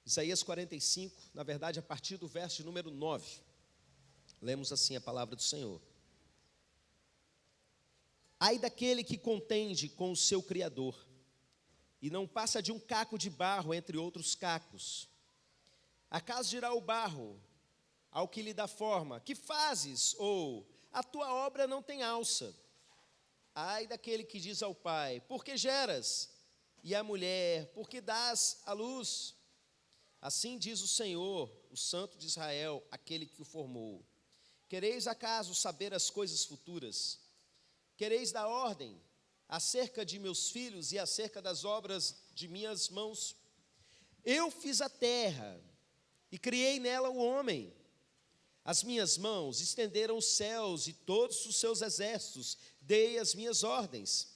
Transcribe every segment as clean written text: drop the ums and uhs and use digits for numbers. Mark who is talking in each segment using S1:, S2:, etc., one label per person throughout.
S1: Isaías 45, na verdade, a partir do verso de número 9. Lemos assim a palavra do Senhor. Ai daquele que contende com o seu Criador, e não passa de um caco de barro entre outros cacos. Acaso dirá o barro ao que lhe dá forma: que fazes? Ou a tua obra não tem alça. Ai daquele que diz ao pai: por que geras? E à mulher: por que dás à luz? Assim diz o Senhor, o Santo de Israel, aquele que o formou. Quereis acaso saber as coisas futuras? Quereis dar ordem acerca de meus filhos e acerca das obras de minhas mãos? Eu fiz a terra e criei nela o homem. As minhas mãos estenderam os céus e todos os seus exércitos, dei as minhas ordens.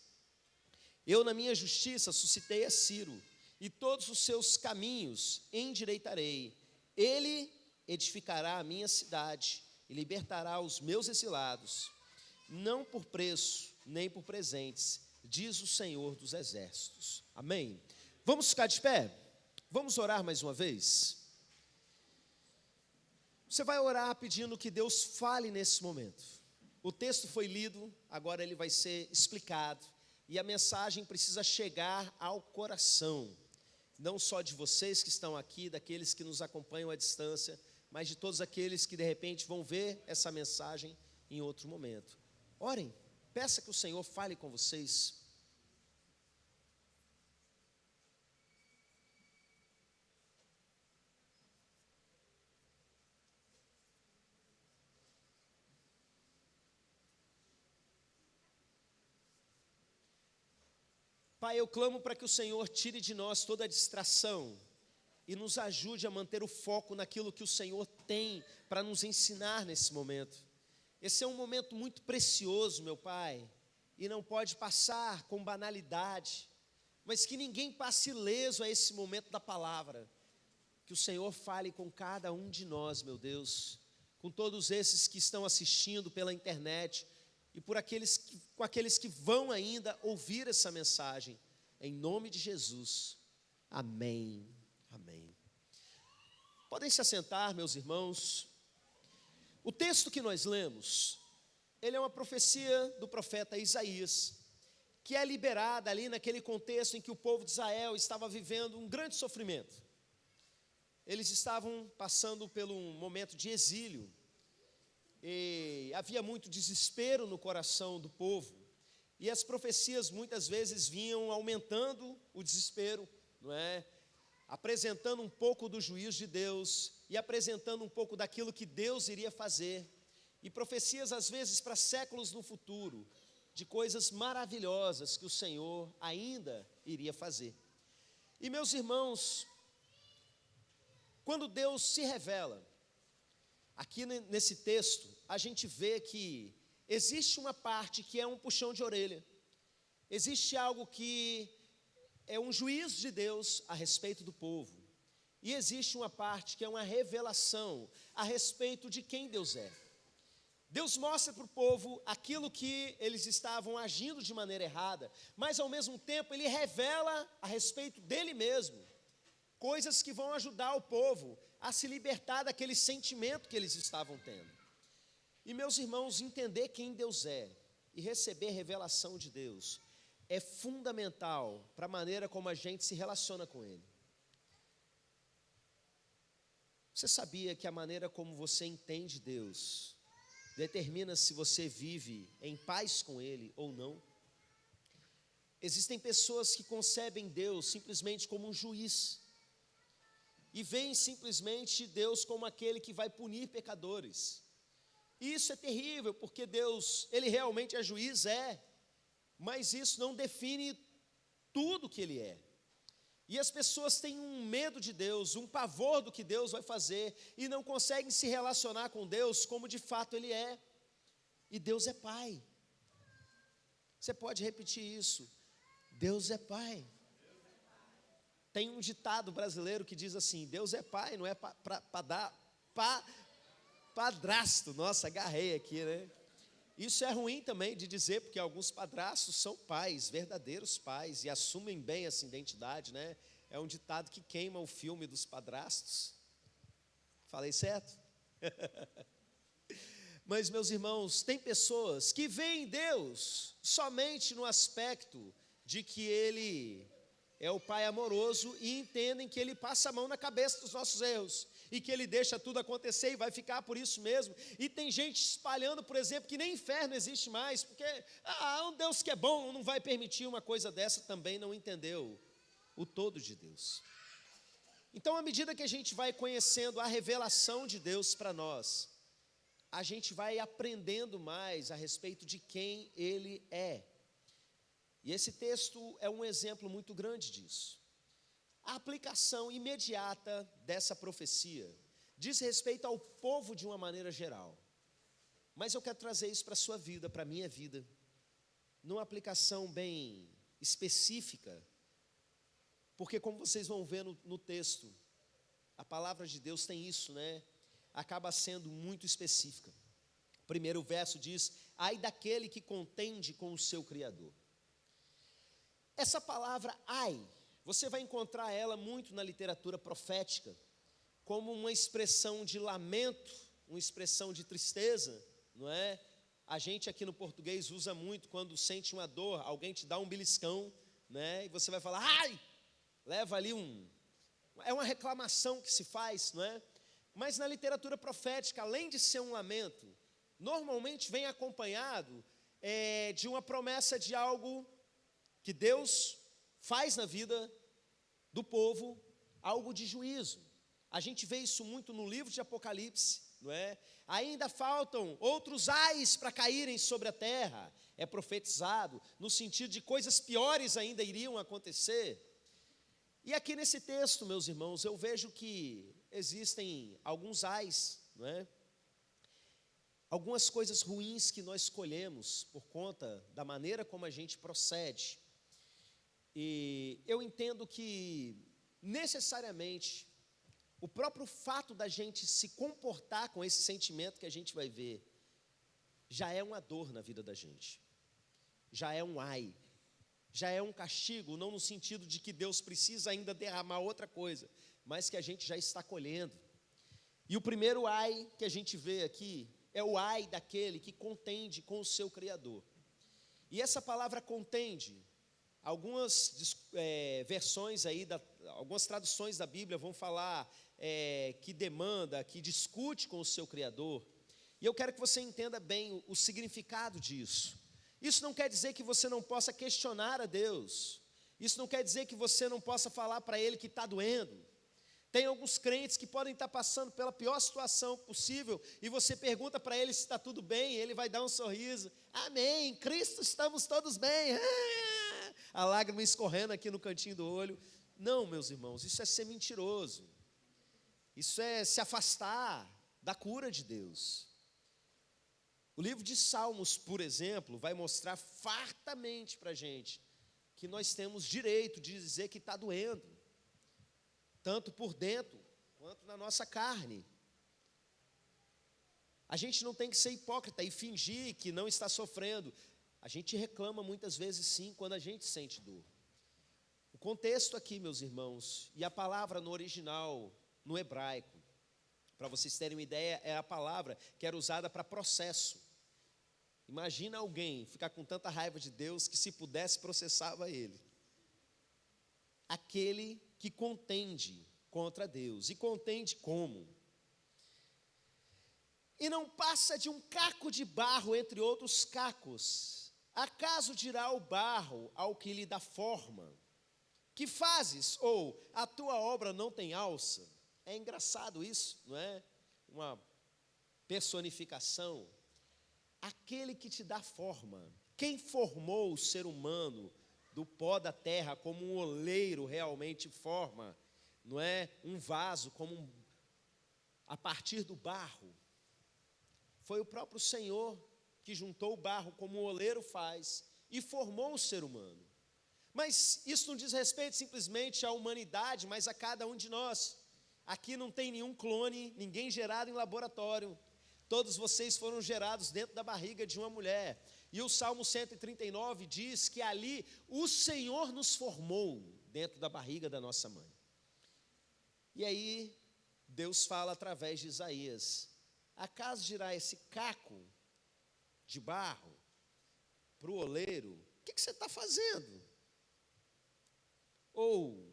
S1: Eu, na minha justiça, suscitei a Ciro, e todos os seus caminhos endireitarei. Ele edificará a minha cidade e libertará os meus exilados, não por preço, nem por presentes, diz o Senhor dos exércitos. Amém? Vamos ficar de pé? Vamos orar mais uma vez? Você vai orar pedindo que Deus fale nesse momento. O texto foi lido, agora ele vai ser explicado, e a mensagem precisa chegar ao coração, não só de vocês que estão aqui, daqueles que nos acompanham à distância, mas de todos aqueles que de repente vão ver essa mensagem em outro momento. Orem, peça que o Senhor fale com vocês. Pai, eu clamo para que o Senhor tire de nós toda a distração e nos ajude a manter o foco naquilo que o Senhor tem para nos ensinar nesse momento. Esse é um momento muito precioso, meu Pai, e não pode passar com banalidade, mas que ninguém passe ileso a esse momento da palavra. Que o Senhor fale com cada um de nós, meu Deus, com todos esses que estão assistindo pela internet, e com aqueles que vão ainda ouvir essa mensagem, em nome de Jesus, amém, amém. Podem se assentar, meus irmãos. O texto que nós lemos, ele é uma profecia do profeta Isaías, que é liberada ali naquele contexto em que o povo de Israel estava vivendo um grande sofrimento. Eles estavam passando por um momento de exílio, e havia muito desespero no coração do povo, e as profecias muitas vezes vinham aumentando o desespero, não é? Apresentando um pouco do juízo de Deus, e apresentando um pouco daquilo que Deus iria fazer, e profecias às vezes para séculos no futuro, de coisas maravilhosas que o Senhor ainda iria fazer. E meus irmãos, quando Deus se revela, aqui nesse texto, a gente vê que existe uma parte que é um puxão de orelha, existe algo que é um juízo de Deus a respeito do povo, e existe uma parte que é uma revelação a respeito de quem Deus é. Deus mostra para o povo aquilo que eles estavam agindo de maneira errada, mas ao mesmo tempo Ele revela a respeito dEle mesmo, coisas que vão ajudar o povo a se libertar daquele sentimento que eles estavam tendo. E meus irmãos, entender quem Deus é e receber revelação de Deus é fundamental para a maneira como a gente se relaciona com Ele. Você sabia que a maneira como você entende Deus determina se você vive em paz com Ele ou não? Existem pessoas que concebem Deus simplesmente como um juiz, e veem simplesmente Deus como aquele que vai punir pecadores. E isso é terrível, porque Deus, Ele realmente é juiz, mas isso não define tudo que Ele é. E as pessoas têm um medo de Deus, um pavor do que Deus vai fazer, e não conseguem se relacionar com Deus como de fato Ele é. E Deus é Pai. Você pode repetir isso: Deus é Pai. Tem um ditado brasileiro que diz assim: Deus é pai, não é padrasto. Nossa, agarrei aqui, né? Isso é ruim também de dizer, porque alguns padrastos são pais, verdadeiros pais, e assumem bem essa identidade, né? É um ditado que queima o filme dos padrastos. Falei certo? Mas, meus irmãos, tem pessoas que veem Deus somente no aspecto de que Ele é o Pai amoroso e entendem que Ele passa a mão na cabeça dos nossos erros e que Ele deixa tudo acontecer e vai ficar por isso mesmo. E tem gente espalhando, por exemplo, que nem inferno existe mais, porque um Deus que é bom não vai permitir uma coisa dessa, também não entendeu o todo de Deus. Então, à medida que a gente vai conhecendo a revelação de Deus para nós, a gente vai aprendendo mais a respeito de quem Ele é. E esse texto é um exemplo muito grande disso. A aplicação imediata dessa profecia diz respeito ao povo de uma maneira geral. Mas eu quero trazer isso para a sua vida, para a minha vida, numa aplicação bem específica, porque como vocês vão ver no texto, a palavra de Deus tem isso, né? Acaba sendo muito específica. O primeiro verso diz: ai daquele que contende com o seu Criador. Essa palavra ai, você vai encontrar ela muito na literatura profética, como uma expressão de lamento, uma expressão de tristeza, não é? A gente aqui no português usa muito quando sente uma dor, alguém te dá um beliscão, né? E você vai falar ai, leva ali é uma reclamação que se faz, não é? Mas na literatura profética, além de ser um lamento, normalmente vem acompanhado de uma promessa de algo que Deus faz na vida do povo, algo de juízo. A gente vê isso muito no livro de Apocalipse, não é? Ainda faltam outros ais para caírem sobre a terra, é profetizado, no sentido de coisas piores ainda iriam acontecer. E aqui nesse texto, meus irmãos, eu vejo que existem alguns ais, não é? Algumas coisas ruins que nós escolhemos por conta da maneira como a gente procede. E eu entendo que, necessariamente, o próprio fato da gente se comportar com esse sentimento que a gente vai ver, já é uma dor na vida da gente, já é um ai, já é um castigo, não no sentido de que Deus precisa ainda derramar outra coisa, mas que a gente já está colhendo. E o primeiro ai que a gente vê aqui é o ai daquele que contende com o seu Criador. E essa palavra contende, algumas versões aí, algumas traduções da Bíblia vão falar que demanda, que discute com o seu Criador. E eu quero que você entenda bem o significado disso. Isso não quer dizer que você não possa questionar a Deus. Isso não quer dizer que você não possa falar para Ele que está doendo. Tem alguns crentes que podem estar passando pela pior situação possível e você pergunta para ele se está tudo bem, e ele vai dar um sorriso. Amém, em Cristo estamos todos bem. A lágrima escorrendo aqui no cantinho do olho. Não, meus irmãos, isso é ser mentiroso. Isso é se afastar da cura de Deus. O livro de Salmos, por exemplo, vai mostrar fartamente para a gente que nós temos direito de dizer que está doendo, tanto por dentro quanto na nossa carne. A gente não tem que ser hipócrita e fingir que não está sofrendo. A gente reclama muitas vezes sim, quando a gente sente dor. O contexto aqui, meus irmãos, e a palavra no original, no hebraico, para vocês terem uma ideia, é a palavra que era usada para processo. Imagina alguém ficar com tanta raiva de Deus que, se pudesse, processava ele. Aquele que contende contra Deus. E contende como? E não passa de um caco de barro entre outros cacos. Acaso dirá o barro ao que lhe dá forma: que fazes? Ou a tua obra não tem alça? É engraçado isso, não é? Uma personificação. Aquele que te dá forma. Quem formou o ser humano do pó da terra, como um oleiro realmente forma, não é? Um vaso, a partir do barro. Foi o próprio Senhor que juntou o barro, como o oleiro faz, e formou o ser humano. Mas isso não diz respeito simplesmente à humanidade, mas a cada um de nós. Aqui não tem nenhum clone, ninguém gerado em laboratório. Todos vocês foram gerados dentro da barriga de uma mulher. E o Salmo 139 diz que ali o Senhor nos formou dentro da barriga da nossa mãe. E aí, Deus fala através de Isaías: acaso dirá esse caco de barro para o oleiro: o que você está fazendo? Ou,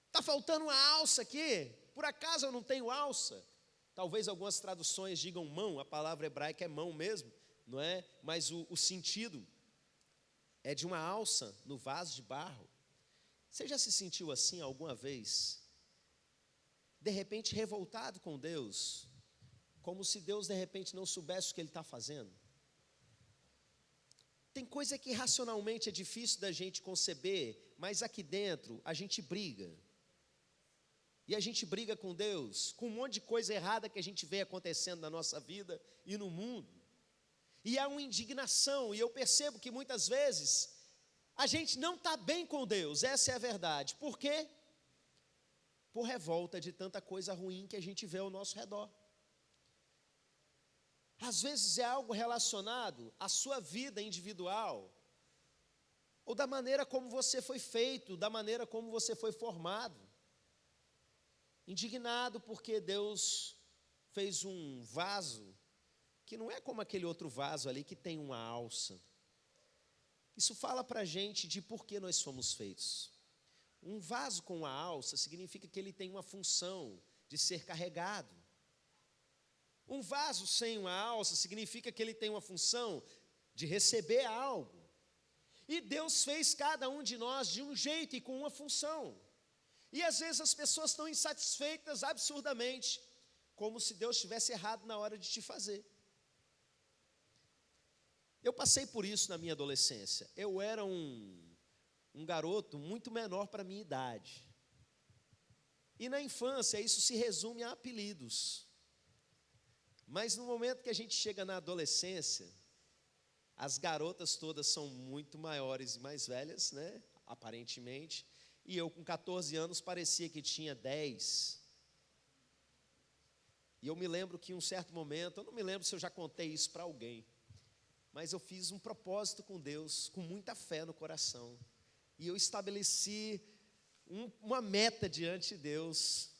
S1: está faltando uma alça aqui? Por acaso eu não tenho alça? Talvez algumas traduções digam mão, a palavra hebraica é mão mesmo, não é? Mas o sentido é de uma alça no vaso de barro. Você já se sentiu assim alguma vez? De repente revoltado com Deus, como se Deus de repente não soubesse o que Ele está fazendo? Tem coisa que racionalmente é difícil da gente conceber, mas aqui dentro a gente briga. E a gente briga com Deus, com um monte de coisa errada que a gente vê acontecendo na nossa vida e no mundo. E há uma indignação, e eu percebo que muitas vezes a gente não está bem com Deus, essa é a verdade. Por quê? Por revolta de tanta coisa ruim que a gente vê ao nosso redor. Às vezes é algo relacionado à sua vida individual, ou da maneira como você foi feito, da maneira como você foi formado. Indignado porque Deus fez um vaso que não é como aquele outro vaso ali que tem uma alça. Isso fala para a gente de por que nós fomos feitos. Um vaso com uma alça significa que ele tem uma função de ser carregado. Um vaso sem uma alça significa que ele tem uma função de receber algo. E Deus fez cada um de nós de um jeito e com uma função. E às vezes as pessoas estão insatisfeitas absurdamente, como se Deus estivesse errado na hora de te fazer. Eu passei por isso na minha adolescência. Eu era um garoto muito menor para a minha idade. E na infância isso se resume a apelidos. Mas no momento que a gente chega na adolescência, as garotas todas são muito maiores e mais velhas, né? Aparentemente. E eu com 14 anos parecia que tinha 10. E eu me lembro que em um certo momento, eu não me lembro se eu já contei isso para alguém, mas eu fiz um propósito com Deus, com muita fé no coração. E eu estabeleci uma meta diante de Deus.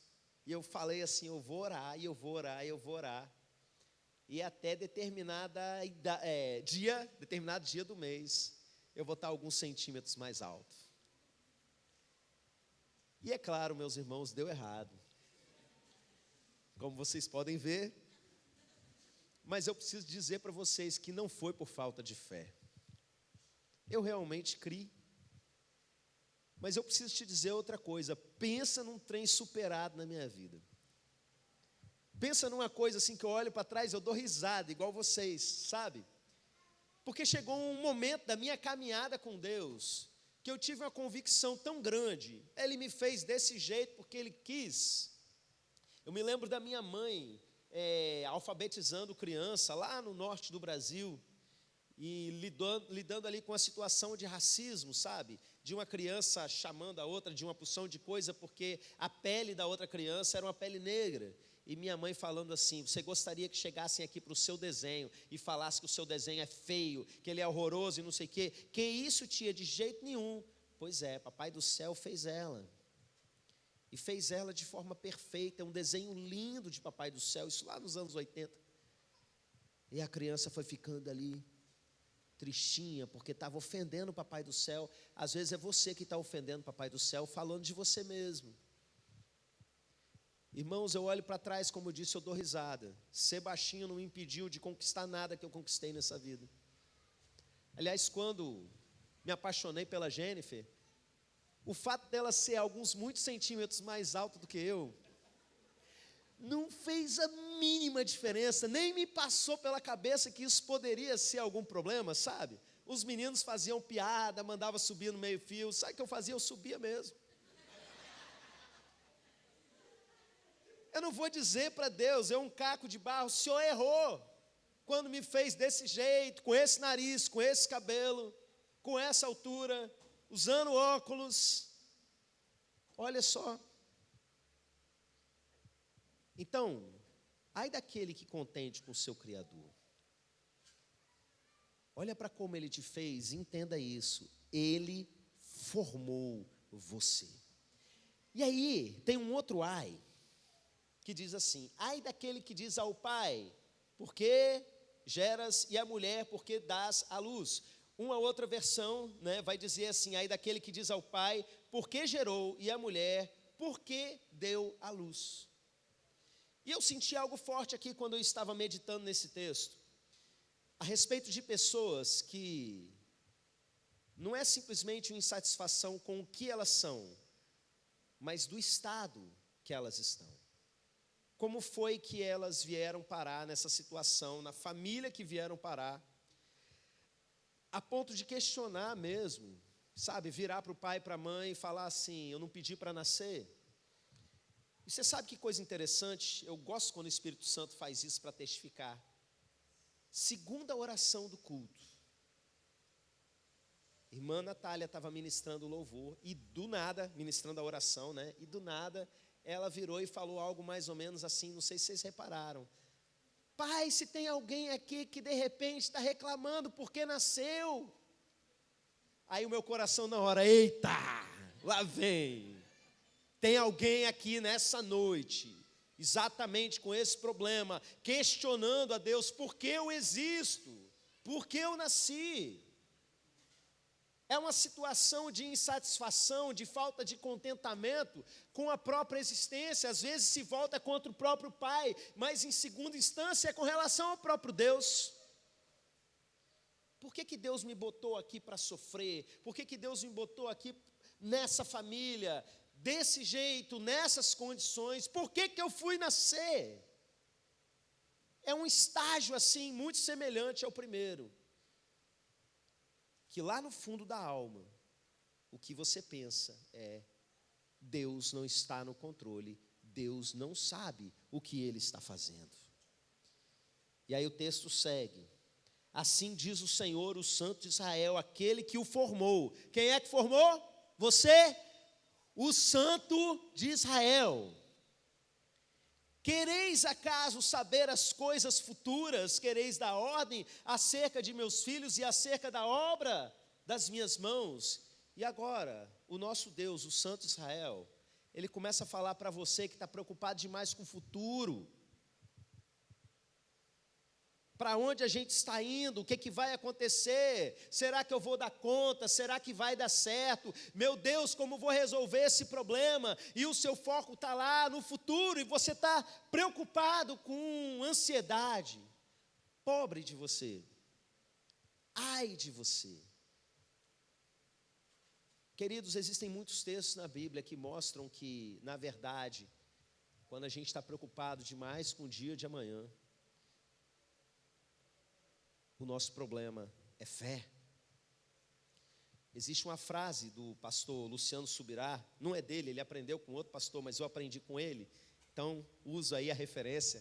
S1: E eu falei assim: eu vou orar, e eu vou orar, e eu vou orar. E até determinado dia do mês, eu vou estar alguns centímetros mais alto. E é claro, meus irmãos, deu errado. Como vocês podem ver. Mas eu preciso dizer para vocês que não foi por falta de fé. Eu realmente criei. Mas eu preciso te dizer outra coisa. Pensa num trem superado na minha vida. Pensa numa coisa assim que eu olho para trás, eu dou risada, igual vocês, sabe? Porque chegou um momento da minha caminhada com Deus que eu tive uma convicção tão grande. Ele me fez desse jeito porque Ele quis. Eu me lembro da minha mãe alfabetizando criança lá no norte do Brasil e lidando ali com a situação de racismo, sabe? De uma criança chamando a outra de uma porção de coisa porque a pele da outra criança era uma pele negra. E minha mãe falando assim: você gostaria que chegassem aqui para o seu desenho e falasse que o seu desenho é feio, que ele é horroroso e não sei o quê? Que isso, tia? De jeito nenhum. Pois é, Papai do Céu fez ela. E fez ela de forma perfeita, um desenho lindo de Papai do Céu, isso lá nos anos 80. E a criança foi ficando ali, tristinha, porque estava ofendendo o Papai do Céu. Às vezes é você que está ofendendo o Papai do Céu, falando de você mesmo. Irmãos, eu olho para trás, como eu disse, eu dou risada. Ser baixinho não me impediu de conquistar nada que eu conquistei nessa vida. Aliás, quando me apaixonei pela Jennifer, o fato dela ser alguns muitos centímetros mais alta do que eu, não fez a mínima diferença, nem me passou pela cabeça que isso poderia ser algum problema, sabe? Os meninos faziam piada, mandavam subir no meio-fio, sabe o que eu fazia? Eu subia mesmo. Eu não vou dizer para Deus: eu um caco de barro, o Senhor errou quando me fez desse jeito, com esse nariz, com esse cabelo, com essa altura, usando óculos. Olha só. Então, ai daquele que contende com o seu Criador. Olha para como Ele te fez, entenda isso. Ele formou você. E aí, tem um outro ai, que diz assim: ai daquele que diz ao pai, por que geras, e à mulher, por que dás à luz. Uma outra versão, né, vai dizer assim: ai daquele que diz ao pai, por que gerou, e à mulher, por que deu à luz. E eu senti algo forte aqui quando eu estava meditando nesse texto, a respeito de pessoas que não é simplesmente uma insatisfação com o que elas são, mas do estado que elas estão. Como foi que elas vieram parar nessa situação, na família que vieram parar, a ponto de questionar mesmo, sabe, virar para o pai e para a mãe e falar assim: eu não pedi para nascer. E você sabe que coisa interessante? Eu gosto quando o Espírito Santo faz isso para testificar. Segunda oração do culto, irmã Natália estava ministrando louvor, e do nada, ministrando a oração, né? E do nada, ela virou e falou algo mais ou menos assim, não sei se vocês repararam: pai, se tem alguém aqui que de repente está reclamando porque nasceu. Aí o meu coração na hora: eita, lá vem. Tem alguém aqui nessa noite, exatamente com esse problema, questionando a Deus: por que eu existo? Por que eu nasci? É uma situação de insatisfação, de falta de contentamento com a própria existência. Às vezes se volta contra o próprio pai, mas em segunda instância é com relação ao próprio Deus. Por que Deus me botou aqui para sofrer? Por que Deus me botou aqui nessa família, desse jeito, nessas condições? Por que eu fui nascer? É um estágio assim, muito semelhante ao primeiro. Que lá no fundo da alma, o que você pensa é: Deus não está no controle, Deus não sabe o que Ele está fazendo. E aí o texto segue: assim diz o Senhor, o Santo de Israel, aquele que o formou. Quem é que formou? Você? O Santo de Israel. Quereis acaso saber as coisas futuras? Quereis dar ordem acerca de meus filhos e acerca da obra das minhas mãos? E agora, o nosso Deus, o Santo de Israel, ele começa a falar para você que está preocupado demais com o futuro. Para onde a gente está indo? O que vai acontecer? Será que eu vou dar conta? Será que vai dar certo? Meu Deus, como vou resolver esse problema? E o seu foco está lá no futuro, e você está preocupado com ansiedade. Pobre de você. Ai de você. Queridos, existem muitos textos na Bíblia que mostram que, na verdade, quando a gente está preocupado demais com o dia de amanhã, o nosso problema é fé. Existe uma frase do pastor Luciano Subirá, não é dele, ele aprendeu com outro pastor, mas eu aprendi com ele, então uso aí a referência,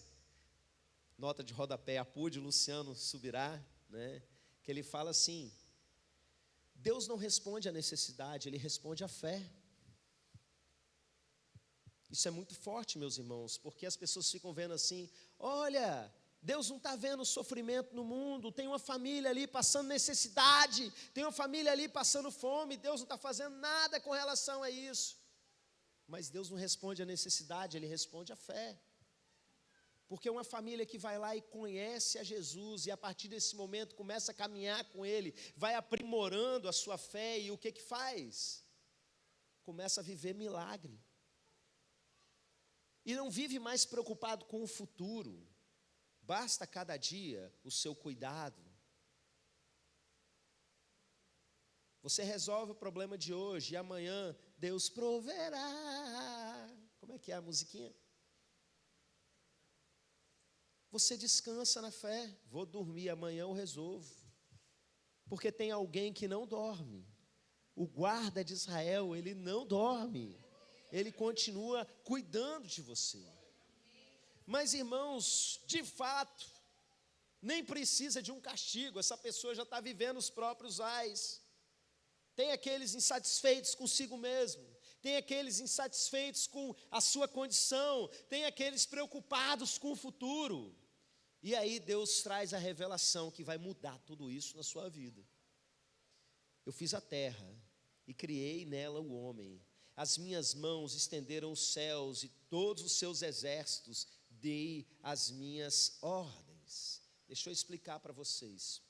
S1: nota de rodapé, Apude Luciano Subirá, né, que ele fala assim: Deus não responde à necessidade, Ele responde à fé. Isso é muito forte, meus irmãos, porque as pessoas ficam vendo assim: olha, Deus não está vendo sofrimento no mundo, tem uma família ali passando necessidade, tem uma família ali passando fome, Deus não está fazendo nada com relação a isso. Mas Deus não responde à necessidade, Ele responde à fé. Porque uma família que vai lá e conhece a Jesus, e a partir desse momento começa a caminhar com Ele, vai aprimorando a sua fé, e o que faz? Começa a viver milagre. E não vive mais preocupado com o futuro. Basta cada dia o seu cuidado. Você resolve o problema de hoje, e amanhã Deus proverá. Como é que é a musiquinha? Você descansa na fé. Vou dormir, amanhã eu resolvo. Porque tem alguém que não dorme. O guarda de Israel, ele não dorme. Ele continua cuidando de você. Mas, irmãos, de fato, nem precisa de um castigo. Essa pessoa já está vivendo os próprios ais. Tem aqueles insatisfeitos consigo mesmo. Tem aqueles insatisfeitos com a sua condição. Tem aqueles preocupados com o futuro. E aí Deus traz a revelação que vai mudar tudo isso na sua vida. Eu fiz a terra e criei nela o homem. as minhas mãos estenderam os céus e todos os seus exércitos, dei as minhas ordens. Deixa eu explicar para vocês.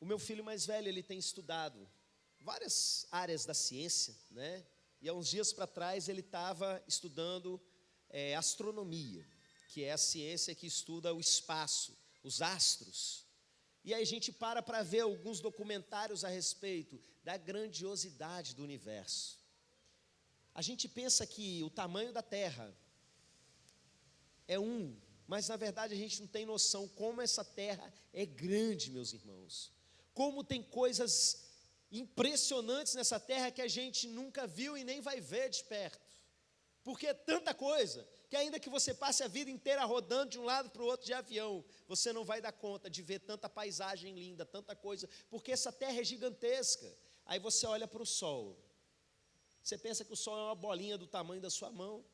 S1: O meu filho mais velho, ele tem estudado várias áreas da ciência, né? E há uns dias para trás ele estava estudando astronomia, que é a ciência que estuda o espaço, os astros. E aí a gente para ver alguns documentários a respeito da grandiosidade do universo. A gente pensa que o tamanho da Terra é mas na verdade a gente não tem noção como essa Terra é grande, meus irmãos. Como tem coisas impressionantes nessa Terra que a gente nunca viu e nem vai ver de perto. Porque é tanta coisa, que ainda que você passe a vida inteira rodando de um lado para o outro de avião, você não vai dar conta de ver tanta paisagem linda, tanta coisa, porque essa terra é gigantesca. Aí você olha para o sol, você pensa que o sol é uma bolinha do tamanho da sua mão.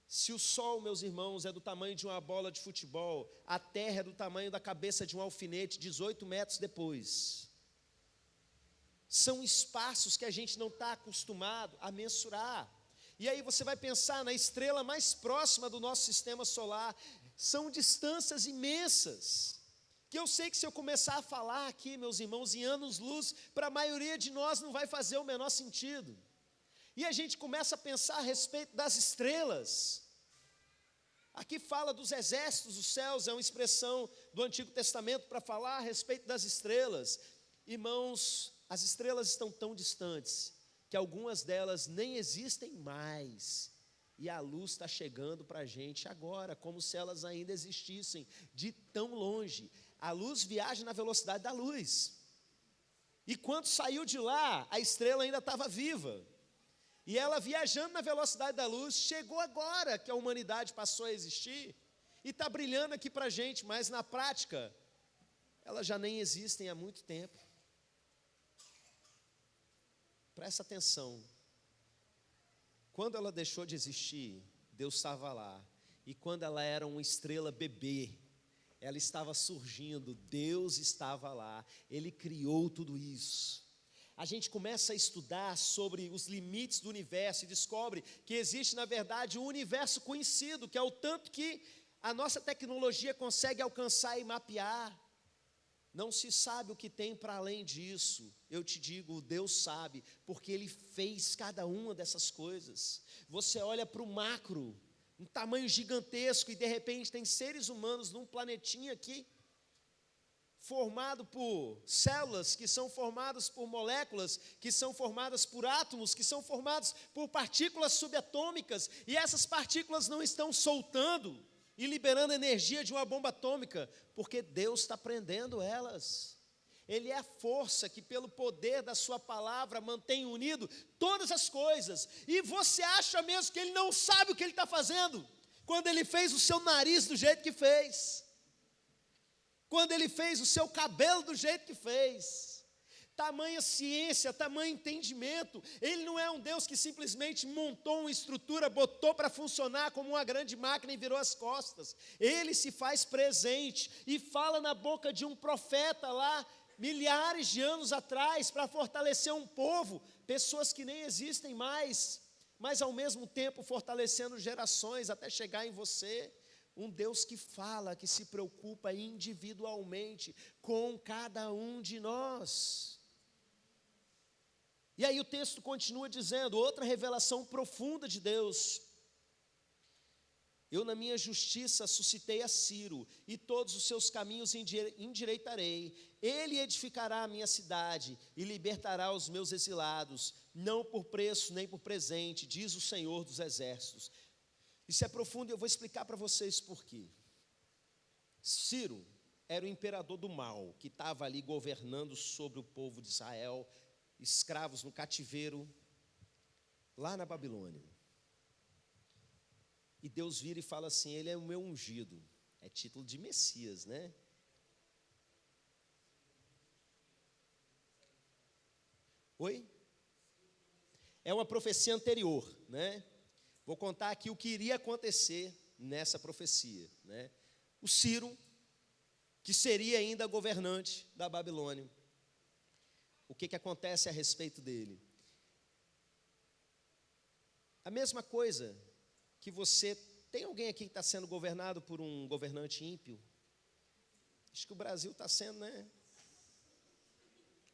S1: Se o sol, meus irmãos, é do tamanho de uma bola de futebol, a terra é do tamanho da cabeça de um alfinete, 18 metros depois. São espaços que a gente não está acostumado a mensurar. E aí você vai pensar na estrela mais próxima do nosso sistema solar. São distâncias imensas, que eu sei que se eu começar a falar aqui, meus irmãos, em anos-luz, para a maioria de nós não vai fazer o menor sentido. E a gente começa a pensar a respeito das estrelas. Aqui fala dos exércitos dos céus, é uma expressão do Antigo Testamento para falar a respeito das estrelas. Irmãos, as estrelas estão tão distantes que algumas delas nem existem mais, e a luz está chegando para a gente agora, como se elas ainda existissem, de tão longe. A luz viaja na velocidade da luz, e quando saiu de lá, a estrela ainda estava viva, e ela viajando na velocidade da luz, chegou agora que a humanidade passou a existir, e está brilhando aqui para a gente, mas na prática, elas já nem existem há muito tempo. Presta atenção, quando ela deixou de existir, Deus estava lá, e quando ela era uma estrela bebê, ela estava surgindo, Deus estava lá, Ele criou tudo isso. A gente começa a estudar sobre os limites do universo e descobre que existe na verdade um universo conhecido, que é o tanto que a nossa tecnologia consegue alcançar e mapear. Não se sabe o que tem para além disso. Eu te digo, Deus sabe, porque Ele fez cada uma dessas coisas. Você olha para o macro, um tamanho gigantesco, e de repente tem seres humanos num planetinha aqui, formado por células, que são formadas por moléculas, que são formadas por átomos, que são formados por partículas subatômicas, e essas partículas não estão soltando e liberando energia de uma bomba atômica, porque Deus está prendendo elas. Ele é a força que pelo poder da sua palavra mantém unido todas as coisas. E você acha mesmo que Ele não sabe o que Ele está fazendo? Quando Ele fez o seu nariz do jeito que fez, quando Ele fez o seu cabelo do jeito que fez, tamanha ciência, tamanho entendimento. Ele não é um Deus que simplesmente montou uma estrutura, botou para funcionar como uma grande máquina e virou as costas. Ele se faz presente e fala na boca de um profeta lá, milhares de anos atrás, para fortalecer um povo, pessoas que nem existem mais, mas ao mesmo tempo fortalecendo gerações até chegar em você. Um Deus que fala, que se preocupa individualmente com cada um de nós. E aí o texto continua dizendo, outra revelação profunda de Deus. Eu na minha justiça suscitei a Ciro, e todos os seus caminhos endireitarei. Ele edificará a minha cidade, e libertará os meus exilados, não por preço nem por presente, diz o Senhor dos Exércitos. Isso é profundo e eu vou explicar para vocês por quê. Ciro era o imperador do mal, que estava ali governando sobre o povo de Israel, escravos no cativeiro, lá na Babilônia. E Deus vira e fala assim, Ele é o meu ungido. É título de Messias, né? Oi? É uma profecia anterior, né? Vou contar aqui o que iria acontecer nessa profecia, né? O Ciro, que seria ainda governante da Babilônia, o que acontece a respeito dele? A mesma coisa que você... Tem alguém aqui que está sendo governado por um governante ímpio? Acho que o Brasil está sendo, né?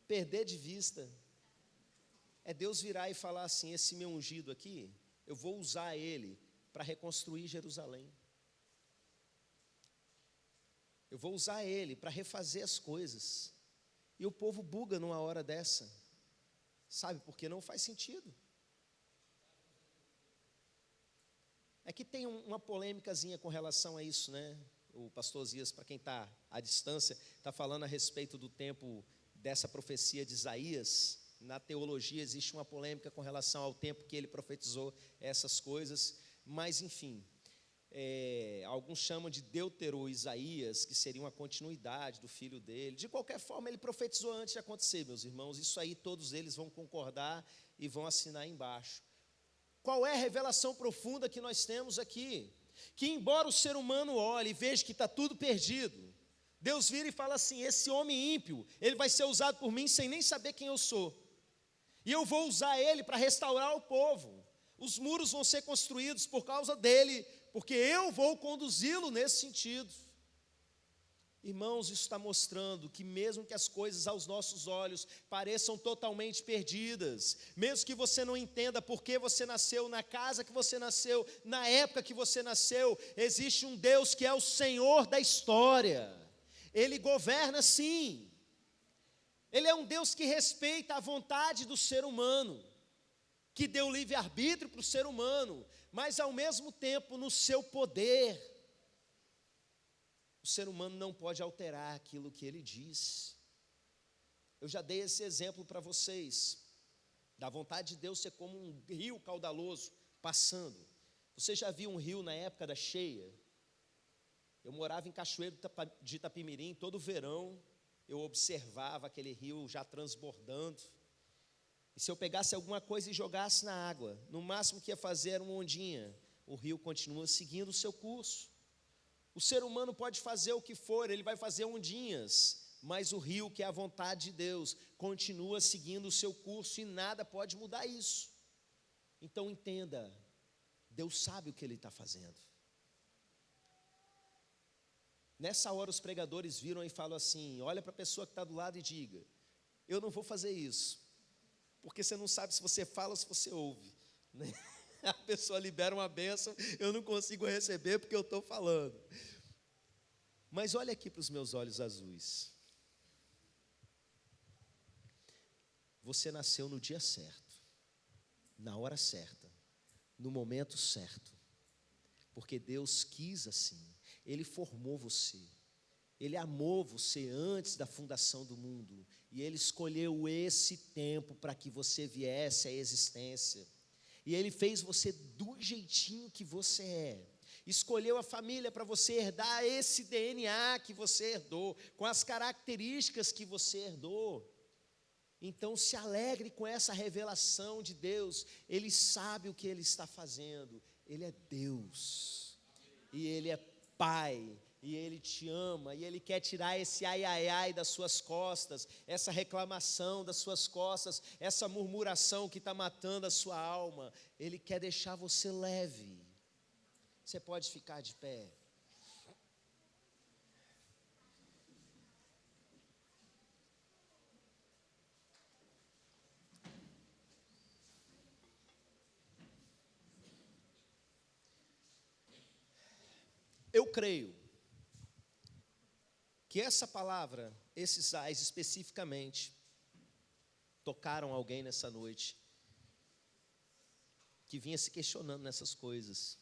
S1: Perder de vista. É Deus virar e falar assim: esse meu ungido aqui, eu vou usar ele para reconstruir Jerusalém. Eu vou usar ele para refazer as coisas. E o povo buga numa hora dessa. Sabe por quê? Não faz sentido. É que tem uma polêmicazinha com relação a isso, né? O pastor Zias, para quem está à distância, está falando a respeito do tempo dessa profecia de Isaías. Na teologia existe uma polêmica com relação ao tempo que ele profetizou essas coisas. Mas, enfim, alguns chamam de Deutero-Isaías, que seria uma continuidade do filho dele. De qualquer forma, ele profetizou antes de acontecer, meus irmãos. Isso aí todos eles vão concordar e vão assinar embaixo. Qual é a revelação profunda que nós temos aqui? Que embora o ser humano olhe e veja que está tudo perdido, Deus vira e fala assim: esse homem ímpio, ele vai ser usado por mim sem nem saber quem eu sou. E eu vou usar ele para restaurar o povo. Os muros vão ser construídos por causa dele, porque eu vou conduzi-lo nesse sentido. Irmãos, isso está mostrando que mesmo que as coisas aos nossos olhos pareçam totalmente perdidas, mesmo que você não entenda por que você nasceu, na casa que você nasceu, na época que você nasceu, existe um Deus que é o Senhor da história. Ele governa sim. Ele é um Deus que respeita a vontade do ser humano, que deu livre-arbítrio para o ser humano, mas ao mesmo tempo no seu poder, o ser humano não pode alterar aquilo que ele diz. Eu já dei esse exemplo para vocês, da vontade de Deus ser como um rio caudaloso passando. Você já viu um rio na época da cheia? Eu morava em Cachoeiro de Itapemirim, todo verão eu observava aquele rio já transbordando. E se eu pegasse alguma coisa e jogasse na água, no máximo que ia fazer era uma ondinha. O rio continua seguindo o seu curso. O ser humano pode fazer o que for, ele vai fazer ondinhas, mas o rio, que é a vontade de Deus, continua seguindo o seu curso e nada pode mudar isso. Então entenda, Deus sabe o que Ele está fazendo. Nessa hora os pregadores viram e falam assim: olha para a pessoa que está do lado e diga: eu não vou fazer isso, porque você não sabe se você fala ou se você ouve, né? A pessoa libera uma bênção, eu não consigo receber porque eu estou falando. Mas olha aqui para os meus olhos azuis. Você nasceu no dia certo, na hora certa, no momento certo, porque Deus quis assim. Ele formou você, Ele amou você antes da fundação do mundo, e Ele escolheu esse tempo para que você viesse à existência. E Ele fez você do jeitinho que você é. Escolheu a família para você herdar esse DNA que você herdou, com as características que você herdou. Então se alegre com essa revelação de Deus. Ele sabe o que Ele está fazendo. Ele é Deus. E Ele é Pai. E Ele te ama, e Ele quer tirar esse ai, ai, ai das suas costas, essa reclamação das suas costas, essa murmuração que está matando a sua alma. Ele quer deixar você leve. Você pode ficar de pé. Eu creio que essa palavra, esses ais especificamente, tocaram alguém nessa noite, que vinha se questionando nessas coisas.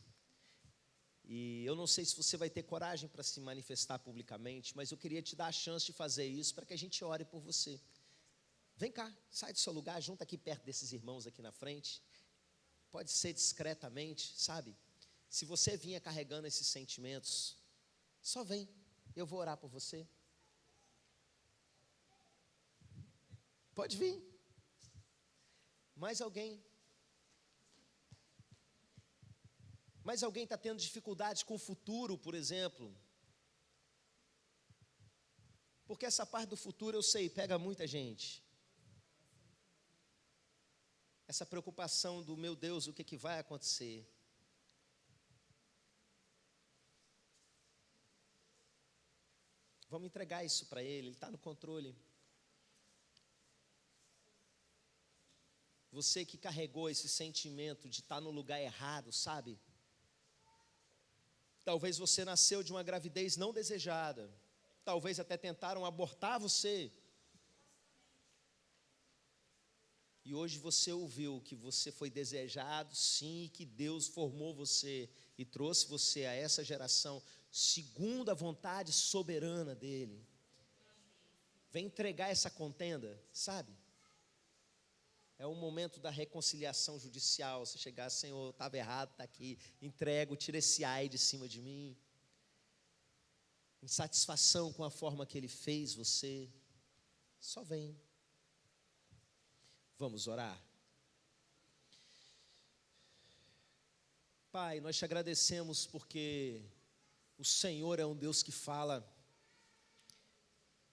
S1: E eu não sei se você vai ter coragem para se manifestar publicamente, mas eu queria te dar a chance de fazer isso, para que a gente ore por você. Vem cá, sai do seu lugar, junta aqui perto desses irmãos aqui na frente. Pode ser discretamente, sabe? Se você vinha carregando esses sentimentos, só vem. Eu vou orar por você. Pode vir. Mais alguém? Mais alguém está tendo dificuldade com o futuro, por exemplo? Porque essa parte do futuro, eu sei, pega muita gente. essa preocupação do meu Deus, o que vai acontecer? Vamos entregar isso para Ele está no controle. Você que carregou esse sentimento de estar no lugar errado, sabe? Talvez você nasceu de uma gravidez não desejada. Talvez até tentaram abortar você. E hoje você ouviu que você foi desejado, sim, e que Deus formou você e trouxe você a essa geração segundo a vontade soberana dEle. Vem entregar essa contenda, sabe? É o momento da reconciliação judicial. Você chegar, Senhor, estava errado, está aqui, entrego, tira esse ai de cima de mim. Insatisfação com a forma que Ele fez você, só vem. Vamos orar. Pai, nós te agradecemos porque o Senhor é um Deus que fala,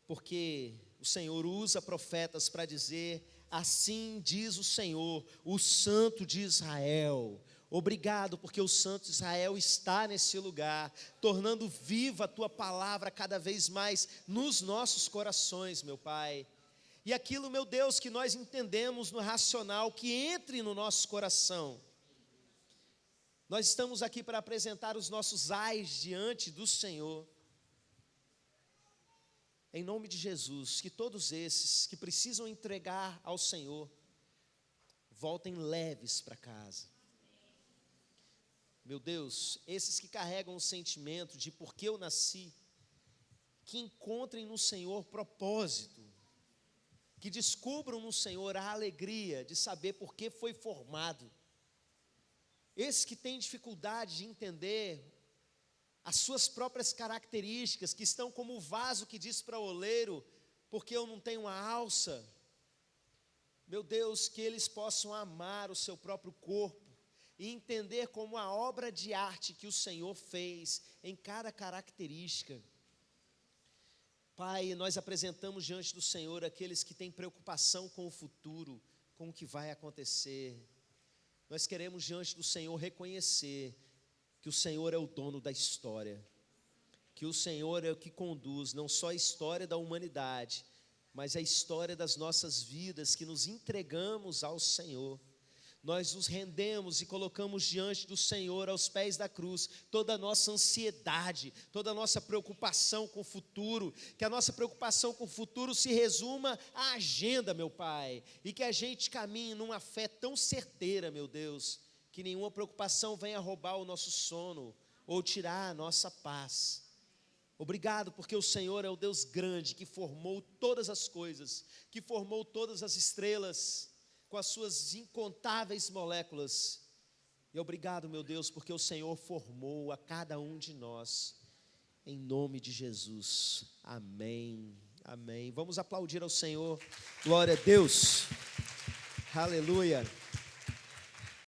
S1: porque o Senhor usa profetas para dizer: assim diz o Senhor, o Santo de Israel. Obrigado, porque o Santo de Israel está nesse lugar, tornando viva a Tua palavra cada vez mais nos nossos corações, meu Pai. E aquilo, meu Deus, que nós entendemos no racional, que entre no nosso coração. Nós estamos aqui para apresentar os nossos ais diante do Senhor. Em nome de Jesus, que todos esses que precisam entregar ao Senhor, voltem leves para casa. Meu Deus, esses que carregam o sentimento de por que eu nasci, que encontrem no Senhor propósito, que descubram no Senhor a alegria de saber por que foi formado. Esses que têm dificuldade de entender as suas próprias características, que estão como o vaso que diz para o oleiro: porque eu não tenho uma alça. Meu Deus, que eles possam amar o seu próprio corpo e entender como a obra de arte que o Senhor fez em cada característica. Pai, nós apresentamos diante do Senhor aqueles que têm preocupação com o futuro, com o que vai acontecer. Nós queremos diante do Senhor reconhecer que o Senhor é o dono da história, que o Senhor é o que conduz não só a história da humanidade, mas a história das nossas vidas, que nos entregamos ao Senhor. Nós nos rendemos e colocamos diante do Senhor, aos pés da cruz, toda a nossa ansiedade, toda a nossa preocupação com o futuro, que a nossa preocupação com o futuro se resuma à agenda, meu Pai, e que a gente caminhe numa fé tão certeira, meu Deus, que nenhuma preocupação venha roubar o nosso sono, ou tirar a nossa paz. Obrigado, porque o Senhor é o Deus grande, que formou todas as coisas, que formou todas as estrelas, com as suas incontáveis moléculas. E obrigado, meu Deus, porque o Senhor formou a cada um de nós, em nome de Jesus, amém, amém. Vamos aplaudir ao Senhor, glória a Deus, aleluia.